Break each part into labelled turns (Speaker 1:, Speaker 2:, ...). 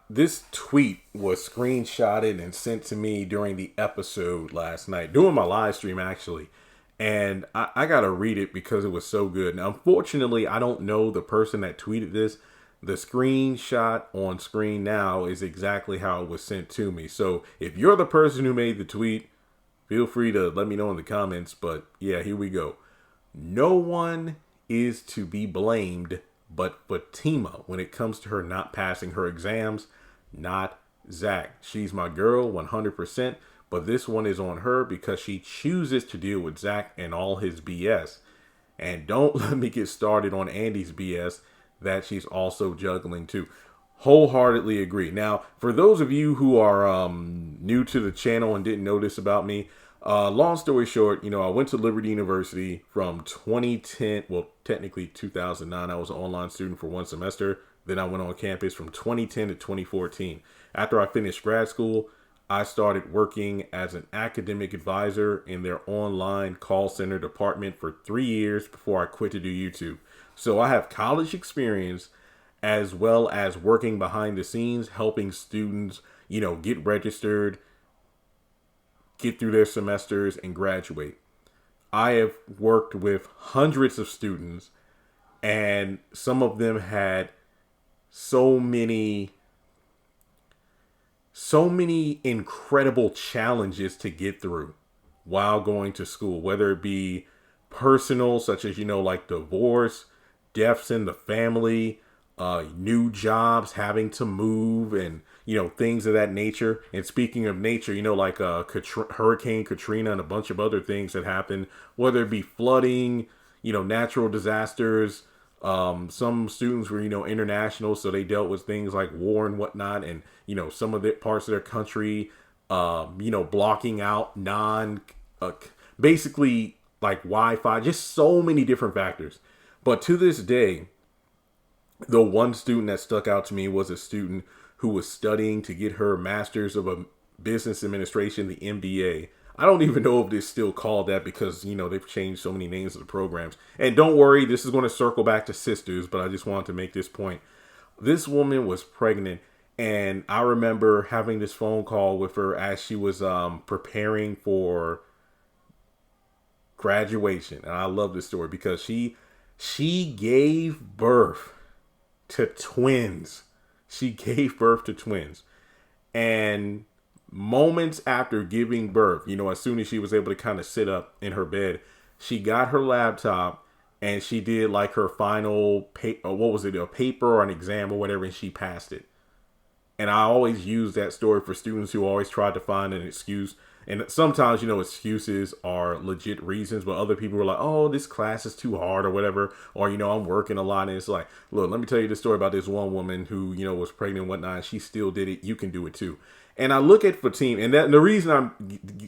Speaker 1: This tweet was screenshotted and sent to me during the episode last night, during my live stream actually. And I got to read it because it was so good. Now, unfortunately, I don't know the person that tweeted this. The screenshot on screen now is exactly how it was sent to me. So if you're the person who made the tweet, feel free to let me know in the comments. But yeah, here we go. No one is to be blamed but Fatima when it comes to her not passing her exams, not Zach. She's my girl 100%, but this one is on her because she chooses to deal with Zach and all his BS. And don't let me get started on Andy's BS that she's also juggling too. Wholeheartedly agree. Now, for those of you who are new to the channel and didn't know this about me, long story short, I went to Liberty University from 2010, well, technically 2009. I was an online student for one semester. Then I went on campus from 2010 to 2014. After I finished grad school, I started working as an academic advisor in their online call center department for 3 years before I quit to do YouTube. So I have college experience as well as working behind the scenes, helping students, get registered, get through their semesters, and graduate. I have worked with hundreds of students, and some of them had so many incredible challenges to get through while going to school, whether it be personal, such as, like divorce, deaths in the family, new jobs, having to move, and things of that nature. And speaking of nature, like Hurricane Katrina and a bunch of other things that happened, whether it be flooding, natural disasters. Some students were international, so they dealt with things like war and whatnot, and some of the parts of their country blocking out basically like Wi-Fi, just so many different factors. But to this day, the one student that stuck out to me was a student who was studying to get her master's of business administration, the MBA. I don't even know if it's still called that because, they've changed so many names of the programs. And don't worry, this is going to circle back to Sistas, but I just wanted to make this point. This woman was pregnant, and I remember having this phone call with her as she was preparing for graduation. And I love this story because she gave birth to twins. She gave birth to twins. And moments after giving birth, as soon as she was able to kind of sit up in her bed, she got her laptop and she did like her final a paper or an exam or whatever, and she passed it. And I always use that story for students who always try to find an excuse. And sometimes, excuses are legit reasons, but other people are like, oh, this class is too hard or whatever. Or, I'm working a lot. And it's like, look, let me tell you the story about this one woman who, was pregnant and whatnot. And she still did it. You can do it too. And I look at Fatima, and the reason I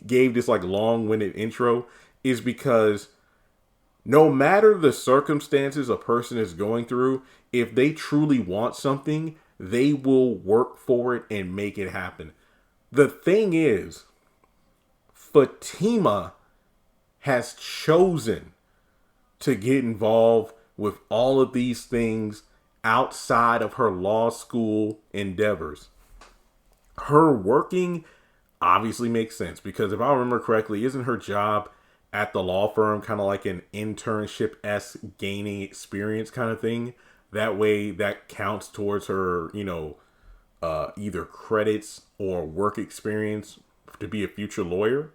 Speaker 1: gave this like long-winded intro is because no matter the circumstances a person is going through, if they truly want something, they will work for it and make it happen. The thing is, Fatima has chosen to get involved with all of these things outside of her law school endeavors. Her working obviously makes sense because if I remember correctly, isn't her job at the law firm kind of like an internship-esque gaining experience kind of thing? That way that counts towards her, either credits or work experience to be a future lawyer.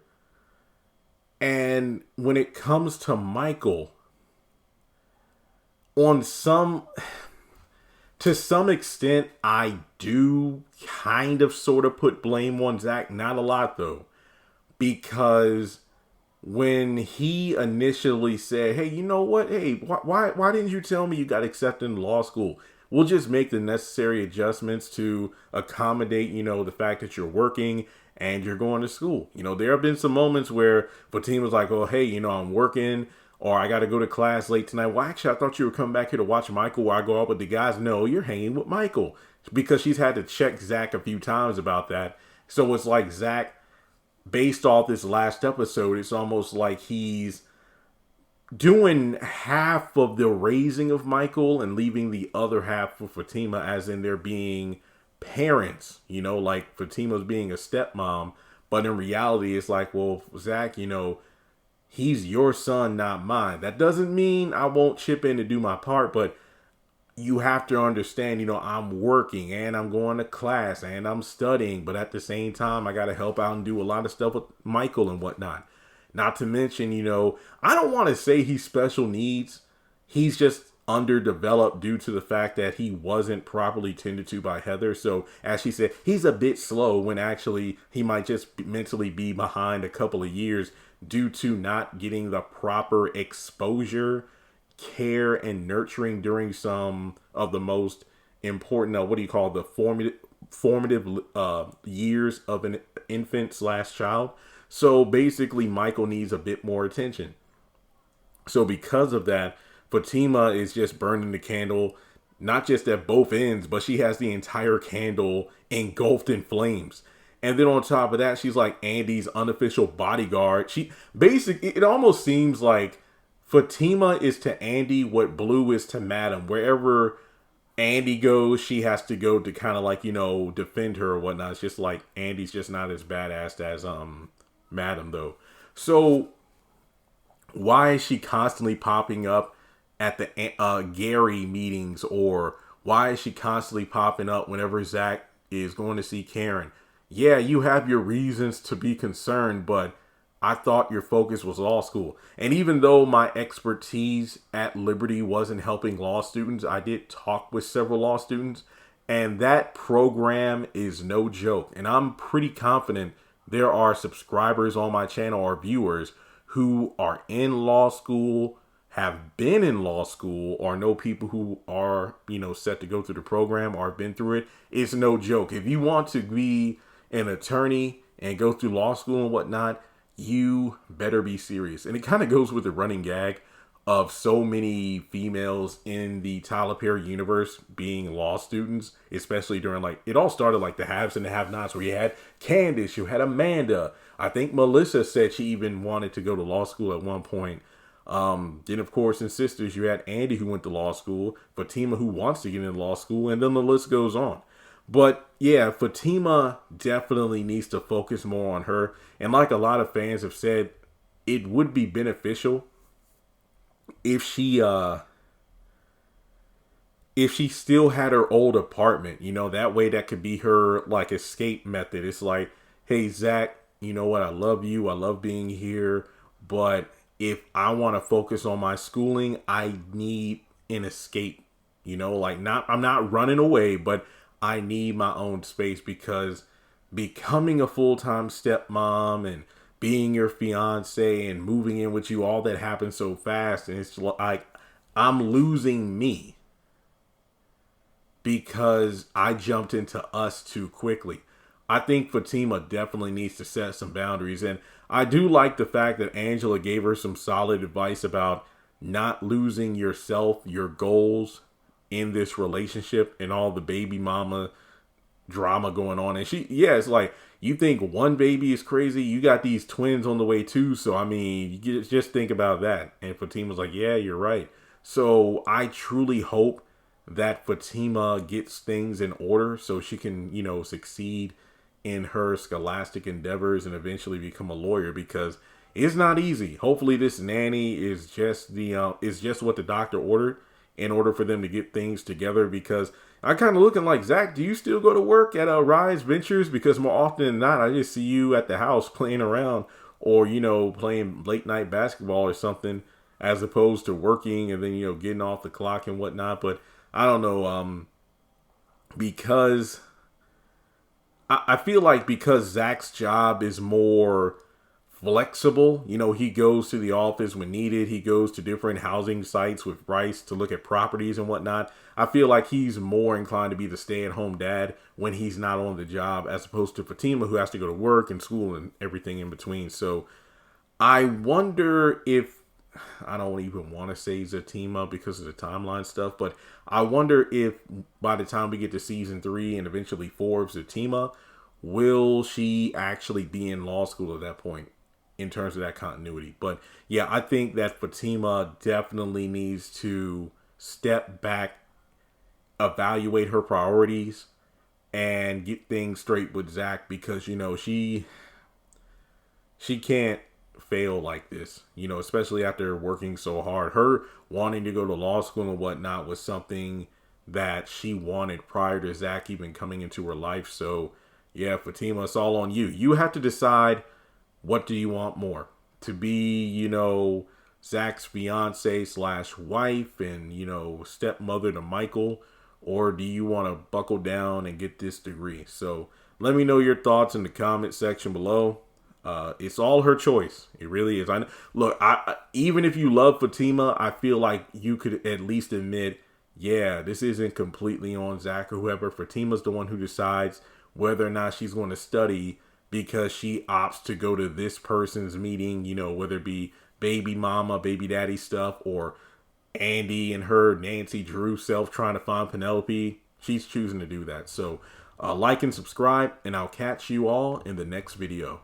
Speaker 1: And when it comes to Michael, to some extent, I do kind of sort of put blame on Zach. Not a lot though, because when he initially said, hey, you know what? Hey, why didn't you tell me you got accepted in law school? We'll just make the necessary adjustments to accommodate, the fact that you're working and you're going to school. There have been some moments where Fatima was like, oh, hey, I'm working, or I got to go to class late tonight. Well, actually, I thought you were coming back here to watch Michael while I go out with the guys. No, you're hanging with Michael, because she's had to check Zach a few times about that. So it's like Zach, based off this last episode, it's almost like he's doing half of the raising of Michael and leaving the other half for Fatima, as in there being parents, like Fatima's being a stepmom. But in reality, it's like, well, Zach, he's your son, not mine. That doesn't mean I won't chip in to do my part, but you have to understand, I'm working and I'm going to class and I'm studying, but at the same time, I got to help out and do a lot of stuff with Michael and whatnot. Not to mention, I don't want to say he's special needs. He's just underdeveloped due to the fact that he wasn't properly tended to by Heather. So as she said, he's a bit slow when actually he might just mentally be behind a couple of years due to not getting the proper exposure, care, and nurturing during some of the most important, the formative years of an infant slash child. So basically, Michael needs a bit more attention. So because of that, Fatima is just burning the candle, not just at both ends, but she has the entire candle engulfed in flames. And then on top of that, she's like Andy's unofficial bodyguard. It almost seems like Fatima is to Andy what Blue is to Madam. Wherever Andy goes, she has to go to kind of like, defend her or whatnot. It's just like Andy's just not as badass as Madam, though. So why is she constantly popping up at the Gary meetings, or why is she constantly popping up whenever Zach is going to see Karen? Yeah, you have your reasons to be concerned, but I thought your focus was law school. And even though my expertise at Liberty wasn't helping law students, I did talk with several law students, and that program is no joke. And I'm pretty confident there are subscribers on my channel or viewers who are in law school, have been in law school, or know people who are, set to go through the program or have been through it. It's no joke. If you want to be an attorney and go through law school and whatnot, you better be serious. And it kind of goes with the running gag of so many females in the Tyler Perry universe being law students, especially during it all started like the haves and the have-nots, where you had Candace, you had Amanda. I think Melissa said she even wanted to go to law school at one point. Then of course in Sistas, you had Andy who went to law school, Fatima who wants to get into law school, and then the list goes on. But yeah, Fatima definitely needs to focus more on her. And like a lot of fans have said, it would be beneficial if she still had her old apartment, that way that could be her escape method. It's like, hey, Zach, you know what? I love you. I love being here. But if I want to focus on my schooling, I need an escape, I'm not running away, but I need my own space, because becoming a full-time stepmom and being your fiance and moving in with you, all that happens so fast. And it's like, I'm losing me because I jumped into us too quickly. I think Fatima definitely needs to set some boundaries. And I do like the fact that Angela gave her some solid advice about not losing yourself, your goals in this relationship and all the baby mama drama going on. And it's like, you think one baby is crazy, you got these twins on the way too. So, I mean, you just think about that. And Fatima's like, yeah, you're right. So I truly hope that Fatima gets things in order so she can, succeed in her scholastic endeavors and eventually become a lawyer, because it's not easy. Hopefully this nanny is just what the doctor ordered in order for them to get things together, because I kind of looking like, Zach, do you still go to work at Rise Ventures? Because more often than not, I just see you at the house playing around, or, playing late night basketball or something, as opposed to working and then, getting off the clock and whatnot. But I don't know, because I feel like because Zach's job is more flexible, he goes to the office when needed. He goes to different housing sites with Bryce to look at properties and whatnot. I feel like he's more inclined to be the stay-at-home dad when he's not on the job, as opposed to Fatima, who has to go to work and school and everything in between. So I wonder if, I don't even want to say Zatima because of the timeline stuff, but I wonder if by the time we get to season 3 and eventually 4 of Zatima, will she actually be in law school at that point? in terms of that continuity. But yeah, I think that Fatima definitely needs to step back, evaluate her priorities, and get things straight with Zach, because she can't fail like this, especially after working so hard. Her wanting to go to law school and whatnot was something that she wanted prior to Zach even coming into her life. So yeah, Fatima, it's all on you. You have to decide, what do you want more? To be, Zach's fiance slash wife and, stepmother to Michael, or do you want to buckle down and get this degree? So let me know your thoughts in the comment section below. It's all her choice. It really is. Look, even if you love Fatima, I feel like you could at least admit, yeah, this isn't completely on Zach or whoever. Fatima's the one who decides whether or not she's going to study, because she opts to go to this person's meeting, whether it be baby mama, baby daddy stuff, or Andy and her Nancy Drew self trying to find Penelope. She's choosing to do that. So like and subscribe, and I'll catch you all in the next video.